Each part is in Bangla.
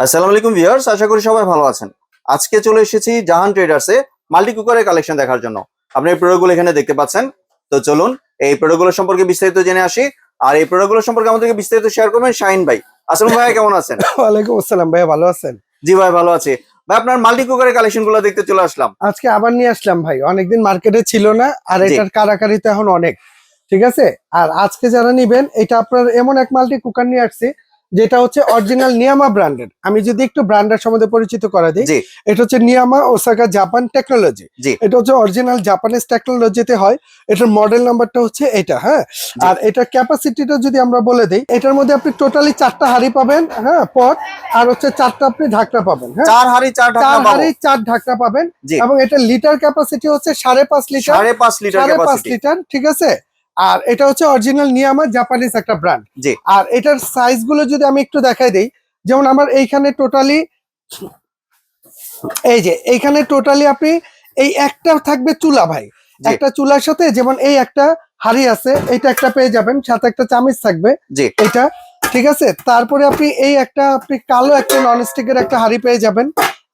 আসসালামু আলাইকুম ভিউয়ার্স, আশা করি সবাই ভালো আছেন। আজকে চলে এসেছি জাহান ট্রেডার্সে মাল্টি কুকারের কালেকশন দেখার জন্য। আপনি এই প্রোডাক্টগুলো এখানে দেখতে পাচ্ছেন। তো চলুন এই প্রোডাক্টগুলো সম্পর্কে বিস্তারিত জেনে আসি। আর এই প্রোডাক্টগুলো সম্পর্কে আমাদেরকে বিস্তারিত শেয়ার করবেন শাহিন ভাই। আসসালামু ভাই, কেমন আছেন? ওয়ালাইকুম আসসালাম ভাইয়া, ভালো আছেন? জি ভাই, ভালো আছি ভাই। আপনার মাল্টি কুকারের কালেকশনগুলো দেখতে চলে আসলাম। আজকে আবার নিয়ে আসলাম ভাই, অনেকদিন মার্কেটে ছিল না, আর জি। এটার কারাকারি তো এখন অনেক। ঠিক আছে, আর আজকে যারা নিবেন এটা আপনার এমন এক মাল্টি কুকার নিয়ে আসছি যেটা হচ্ছে অরিজিনাল নিয়ামা ব্র্যান্ডের। আমি যদি একটু ব্র্যান্ডের সম্বন্ধে পরিচিত করা দিই, জি এটা হচ্ছে নিয়ামা ওসাকা জাপান টেকনোলজি। জি এটা হচ্ছে অরিজিনাল জাপানিজ টেকনোলজিতে হয়। এটার মডেল নাম্বারটা হচ্ছে এটা, হ্যাঁ। জি। আর এটার ক্যাপাসিটিটা যদি আমরা বলে দিই, এটার মধ্যে আপনি টোটালি 4টা হাঁড়ি পাবেন, হ্যাঁ, পট, আর হচ্ছে 4টা আপনি ঢাকনা পাবেন, হ্যাঁ। 4 হাঁড়ি 4 ঢাকনা 4 পাবো। হাঁড়ি 4 ঢাকনা পাবেন। জি। এবং এটা লিটার ক্যাপাসিটি হচ্ছে 5.5 লিটার। 5.5 litre 5.5 capacity. লিটার, ঠিক আছে। আর এটা হচ্ছে অরিজিনাল নিয়ামা জাপানিজ একটা ব্র্যান্ড। জি আর এটার সাইজ গুলো যদি আমি একটু দেখাই দেই, যেমন আমার এইখানে টোটালি, এই যে এইখানে টোটালি আপনি এই একটা থাকবে চুলা ভাই, জি একটা চুলার সাথে যেমন এই একটা হাঁড়ি আছে, এটা একটা পেয়ে যাবেন, সাথে একটা চামচ থাকবে জি এটা, ঠিক আছে। তারপরে আপনি এই একটা আপনি কালো একটা ননস্টিকের একটা হাঁড়ি পেয়ে যাবেন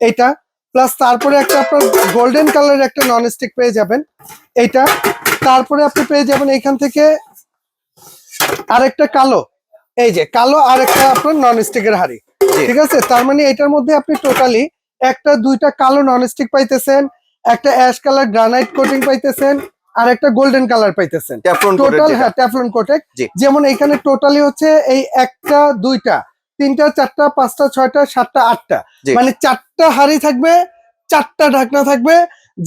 এটা, প্লাস তারপরে একটা আপনার গোল্ডেন কালারের একটা ননস্টিক পেয়ে যাবেন এটা। তারপরে আপনি পেয়ে যাবেন এইখান থেকে আরেকটা কালো, এই যে কালো আরেকটা আপনার ননস্টিকের হাঁড়ি, জি। ঠিক আছে। তার মানে এটার মধ্যে আপনি টোটালি একটা দুইটা কালো ননস্টিক পাইতেছেন, একটা অ্যাশ কালার গ্রানাইট কোটিং পাইতেছেন, আর একটা গোল্ডেন কালার পাইতেছেন ট্যাফলন কোটেড টোটাল, যেটা। হ্যাঁ, ট্যাফলন কোটেড। জি যেমন এখানে টোটালি হচ্ছে এই একটা দুইটা তিনটা চারটা পাঁচটা ছয়টা সাতটা আটটা, জি মানে 4টা হাঁড়ি থাকবে, 4টা ঢাকনা থাকবে।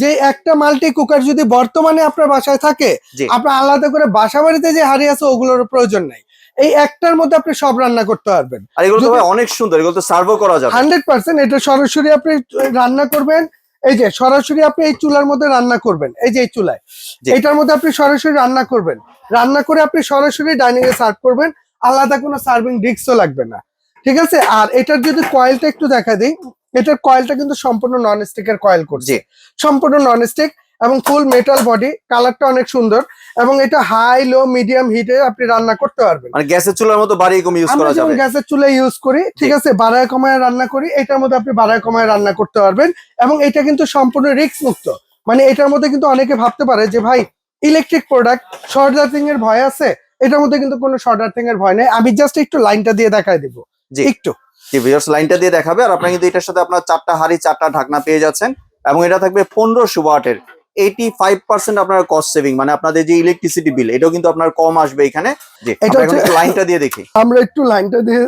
যে একটা মাল্টি কুকার যদি বর্তমানে আপনার বাসায় থাকে, জি। আপনার আলাদা করে বাসা বাড়িতে যে হাঁড়ি আছে ওগুলোর প্রয়োজন নাই। এই একটার মধ্যে আপনি সব রান্না করতে পারবেন। আর এগুলো তো ভাই অনেক সুন্দর, এগুলো তো সার্ভও করা যাবে। 100% এটা সরাসরি আপনি রান্না করবেন। এই যে সরাসরি আপনি এই চুলার মধ্যে রান্না করবেন, এই যে এই চুলায়, জি এটার মধ্যে আপনি সরাসরি রান্না করবেন। রান্না করে আপনি সরাসরি ডাইনিং এ সার্ভ করবেন, আলাদা কোনো সার্ভিং ডিস্কও লাগবে না, ঠিক আছে। আর এটার যদি কয়েলটা একটু দেখা দিই, এটার কয়েলটা কিন্তু সম্পূর্ণ নন স্টিকের কয়েল করছে, জি সম্পূর্ণ নন স্টিক এবং ফুল মেটাল বডি, কালারটা অনেক সুন্দর। এবং এটা হাই লো মিডিয়াম হিটে আপনি রান্না করতে পারবেন। মানে গ্যাসের চুলার মতো বাড়িয়ে কম ইউজ আমরা করা যেমন যাবে। গ্যাসের চুলা ইউজ করি, ঠিক আছে, বাড়ায় কমায় রান্না করি, এটার মধ্যে আপনি বাড়ায় কমায় রান্না করতে পারবেন। এবং এটা কিন্তু সম্পূর্ণ রিস্ক মুক্ত। মানে এটার মধ্যে কিন্তু অনেকে ভাবতে পারে যে ভাই ইলেকট্রিক প্রোডাক্ট, শর্ট আর্থিং এর ভয় আছে, এটার মধ্যে কিন্তু কোনো শর্ট আর্থিং এর ভয় নেই। আমি জাস্ট একটু লাইনটা দিয়ে দেখাই দিব জি একটু। জি ভিউয়ার্স, লাইনটা দিয়ে দেখাবে। আর আপনারা কিন্তু এটার সাথে আপনার 4টা হাঁড়ি 4টা ঢাকনা পেয়ে যাচ্ছেন। এবং এটা থাকবে 1500 ওয়াটের। 85% আপনার কস্ট সেভিং, মানে আপনাদের যে ইলেকট্রিসিটি বিল এটাও কিন্তু আপনার কম আসবে এখানে। জি, এটা আমরা এখন হচ্ছে, একটু লাইনটা দিয়ে দেখি। আমরা একটু লাইনটা দিয়ে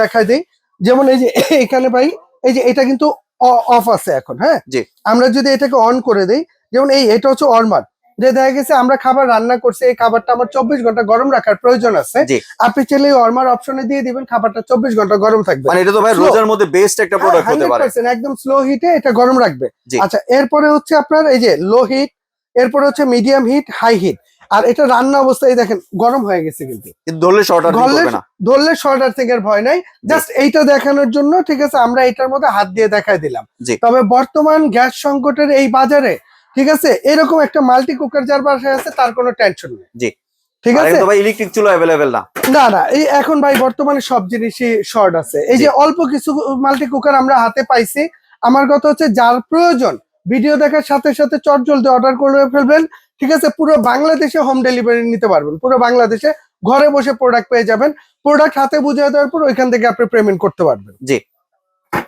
দেখাই দিই। যেমন এই যে এখানে ভাই, এই যে এটা কিন্তু অফ আছে এখন, হ্যাঁ। জি আমরা যদি এটাকে অন করে দেই, যেমন এটা হচ্ছে অরমার, যে দেখা গেছে আমরা খাবার রান্না করছি, এই খাবারটা আমার 24 ঘন্টা গরম রাখার প্রয়োজন আছে, জি। আপনি চাইলে অরমার অপশনে দিয়ে দিবেন, খাবারটা 24 ঘন্টা গরম থাকবে। মানে এটা তো ভাই Slow, রোজার মধ্যে বেস্ট একটা প্রোডাক্ট হতে পারে। 100% একদম স্লো হিটে এটা গরম রাখবে। জি আচ্ছা, এরপরে হচ্ছে আপনার এই যে লো হিট, এরপরে হচ্ছে মিডিয়াম হিট, হাই হিট। আর এটা রান্না অবস্থায় দেখেন গরম হয়ে গেছে, কিন্তু কিন্তু ধরলে শর্ট আর্থিং করবে না। ধরলে শর্ট আর্থিং এর ভয় নাই। জাস্ট এইটা দেখানোর জন্য, ঠিক আছে, আমরা এটার মধ্যে হাত দিয়ে দেখাই দিলাম। জি তবে বর্তমান গ্যাস সংকটের এই বাজারে, ঠিক আছে, এরকম একটা মাল্টি কুকার যার বাসায় আছে তার কোনো টেনশন নেই, জি। ঠিক আর আছে। এটা তো ভাই ইলেকট্রিক চুলা অ্যাভেলেবেল না। না না, এই এখন ভাই বর্তমানে সব জিনিসই শর্ট আছে। এই জি যে অল্প কিছু মাল্টি কুকার আমরা হাতে পাইছি। আমার কথা হচ্ছে যার প্রয়োজন ভিডিও দেখার সাথে সাথে চটজলদি অর্ডার করে ফেলবেন, ঠিক আছে। পুরো বাংলাদেশে হোম ডেলিভারি নিতে পারবেন, পুরো বাংলাদেশে ঘরে বসে প্রোডাক্ট পেয়ে যাবেন। প্রোডাক্ট হাতে বুঝিয়ে দেওয়ার পর ওইখান থেকে আপনি পেমেন্ট করতে পারবেন। জি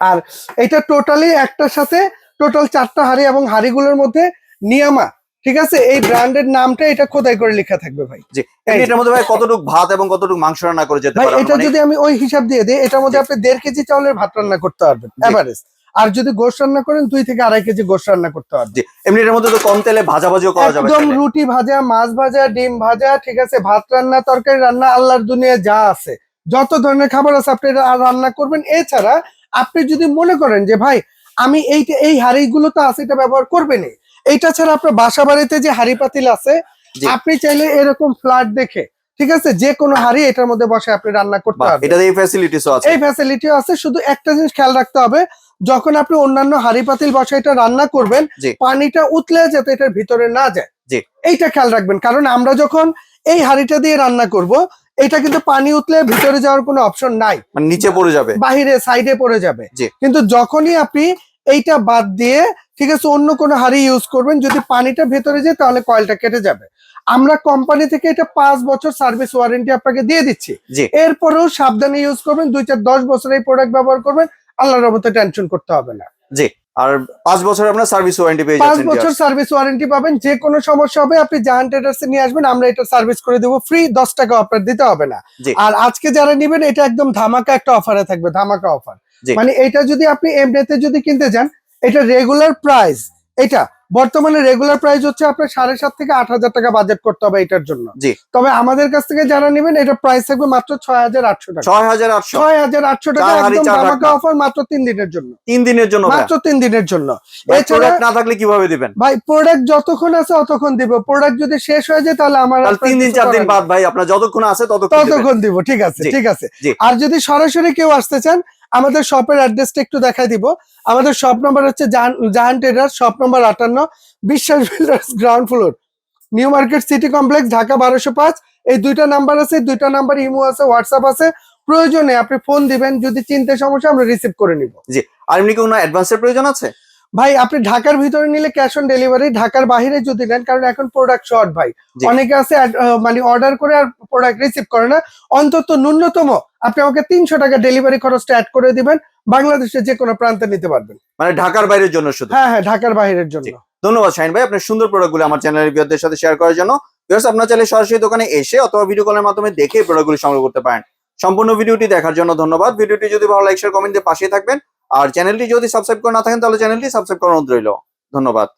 আর এটা টোটালি একটার সাথে টোটাল 4টা হাঁড়ি, এবং হাঁড়িগুলোর মধ্যে নিয়ামা, ঠিক আছে, এই ব্র্যান্ডের নামটা এটা খোদাই করে লেখা থাকবে ভাই। জি। এটার মধ্যে ভাই কতটুকু ভাত এবং কতটুকু মাংস রান্না করে যেতে ভাই পারে এটা যদি আমি ওই হিসাব দিয়ে দিই, এটার মধ্যে জি আপনি 1.5 কেজি চাউলের ভাত রান্না করতে পারবেন জি এভারেজ। আর যদি গোশ রান্না করেন 2 থেকে 2.5 কেজি গোশ রান্না করতে পারবেন। জি। এমনি এর মধ্যে তো কম তেলে ভাজাভাজিও করা যাবে একদম চাইলে। রুটি ভাজা, মাছ ভাজা, ডিম ভাজা, ঠিক আছে, ভাত রান্না, তরকারি রান্না, আল্লাহর দুনিয়া যা আছে, যত ধরনের খাবার আছে আপনি রান্না করবেন। এছাড়া আপনি যদি মনে করেন যে ভাই আমি এই হাঁড়িগুলো তো আছে, এটা ব্যবহার করবেনই, এইটা ছাড়া আপনার বাসা বাড়িতে যে হাঁড়ি পাতিল আছে, জি আপনি চাইলে এরকম ফ্ল্যাট দেখে, ঠিক আছে, যে কোনো হাঁড়ি এটার মধ্যে বসে আপনি রান্না করতে বাহ, পারবেন। এটাতে এই ফ্যাসিলিটিসও আছে। এই ফ্যাসিলিটিও আছে। শুধু একটা জিনিস খেয়াল রাখতে হবে, যখন আপনি অন্যান্য হাঁড়ি পাতিল বসে এটা রান্না করবেন, জি পানিটা উতলে যাতে এটার ভিতরে না যায়, জি এইটা খেয়াল রাখবেন। কারণ আমরা যখন এই হাঁড়িটা দিয়ে রান্না করব, এটা কিন্তু পানি উতলে ভিতরে যাওয়ার কোনো অপশন নাই, মানে নিচে পড়ে যাবে। বাহিরে সাইডে পড়ে যাবে। জি। কিন্তু যখনই আপনি এইটা বাদ দিয়ে ঠিক আছে অন্য কোনো হাড়ি ইউজ করবেন, যদি পানিটা ভেতরে যায় তাহলে কয়েলটা কেটে যাবে। আমরা কোম্পানি থেকে এটা 5 বছর সার্ভিস ওয়ারেন্টি আপনাকে দিয়ে দিচ্ছি। জি। এরপরেও সাবধানে ইউজ করবেন, 2-4-10 বছর এই প্রোডাক্ট ব্যবহার করবেন, আল্লাহর রহমতে টেনশন করতে হবে না। জি। আর 5 বছর আপনার সার্ভিস ওয়ারেন্টি পেয়ে 5 যাচ্ছেন। বছর সার্ভিস ওয়ারেন্টি পাবেন। যে কোনো সমস্যা হবে আপনি জাহান ট্রেডার্সে নিয়ে আসবেন, আমরা এটা সার্ভিস করে দেবো ফ্রি, 10 টাকা আপনার দিতে হবে না। জি। আর আজকে যারা নেবেন এটা একদম ধামাকা একটা অফারে থাকবে, ধামাকা অফার। জি। মানে এটা যদি আপনি এমনিতে যদি কিনতে যান, এটা রেগুলার প্রাইস, এটা বর্তমানে রেগুলার প্রাইস হচ্ছে আপনার 7,500 থেকে 8,000 টাকা বাজেট করতে হবে এটার জন্য। জি। তবে আমাদের কাছ থেকে যারা নেবেন এটা প্রাইস থাকবে মাত্র 6,800 টাকা। 6,800 6,800 টাকা, চার হাঁড়ি, একদম চার ধামাকা ঢাকনা। অফার মাত্র 3 দিনের জন্য। 3 দিনের জন্য ভাই? মাত্র 3 দিনের জন্য। ভাই, এছাড়া প্রোডাক্ট না থাকলে কিভাবে দিবেন? ভাই প্রোডাক্ট যতক্ষণ আছে ততক্ষণ দিব, প্রোডাক্ট যদি শেষ হয়ে যায় তাহলে আমার তাহলে 3 দিন 4 দিন বাদ ভাই, আপনার যতক্ষণ আছে ততক্ষণ দিবেন। ততক্ষণ দিব। ঠিক আছে, জি। ঠিক আছে। জি। আর যদি সরাসরি কেউ আসতে চান, আমাদের শপের অ্যাড্রেসটা একটু দেখাই দিব। আমাদের শপ নাম্বার হচ্ছে জাহান ট্রেডার্স, শপ নাম্বার 58, বিশ্বাস builders, ground floor, new market city complex, Dhaka 1205। এই দুইটা নাম্বার আছে, দুইটা নাম্বার ইমো আছে, হোয়াটসঅ্যাপ আছে। প্রয়োজনে আপনি ফোন দিবেন, যদি চিনতে সমস্যা আমরা রিসিভ করে নিব। জি। আর এমনি কোনো অ্যাডভান্সের প্রয়োজন আছে? ভাই আপনি ঢাকার ভিতরে নিলে ক্যাশ অন ডেলিভারি, ঢাকার বাইরে যদি নেন, কারণ এখন প্রোডাক্ট শর্ট ভাই, জি। অনেকে আছে মানে অর্ডার করে আর প্রোডাক্ট রিসিভ করে না। অন্তত ন্যূনতম আপনি আমাকে 300 টাকা ডেলিভারি খরচটা অ্যাড করে দিবেন, বাংলাদেশের যে কোনো প্রান্তে নিতে পারবেন। মানে ঢাকার বাইরের জন্য শুধু? হ্যাঁ হ্যাঁ, ঢাকার বাইরের জন্য। জি। ধন্যবাদ শাহিন ভাই, আপনার সুন্দর প্রোডাক্টগুলো আমার চ্যানেলের ভিউয়ারদের সাথে শেয়ার করার জন্য। ভিউয়ার্স, আপনারা চাইলে সরাসরি দোকানে এসে অথবা ভিডিও কলের মাধ্যমে দেখে প্রোডাক্টগুলো সংগ্রহ করতে পারেন। সম্পূর্ণ ভিডিওটি দেখার জন্য ধন্যবাদ। ভিডিওটি যদি ভালো লাইক শেয়ার কমেন্ট দিয়ে পাশে থাকবেন। আর চ্যানেলটি যদি সাবস্ক্রাইব করে না থাকেন তাহলে চ্যানেলটি সাবস্ক্রাইব করার অনুরোধ রইল। ধন্যবাদ।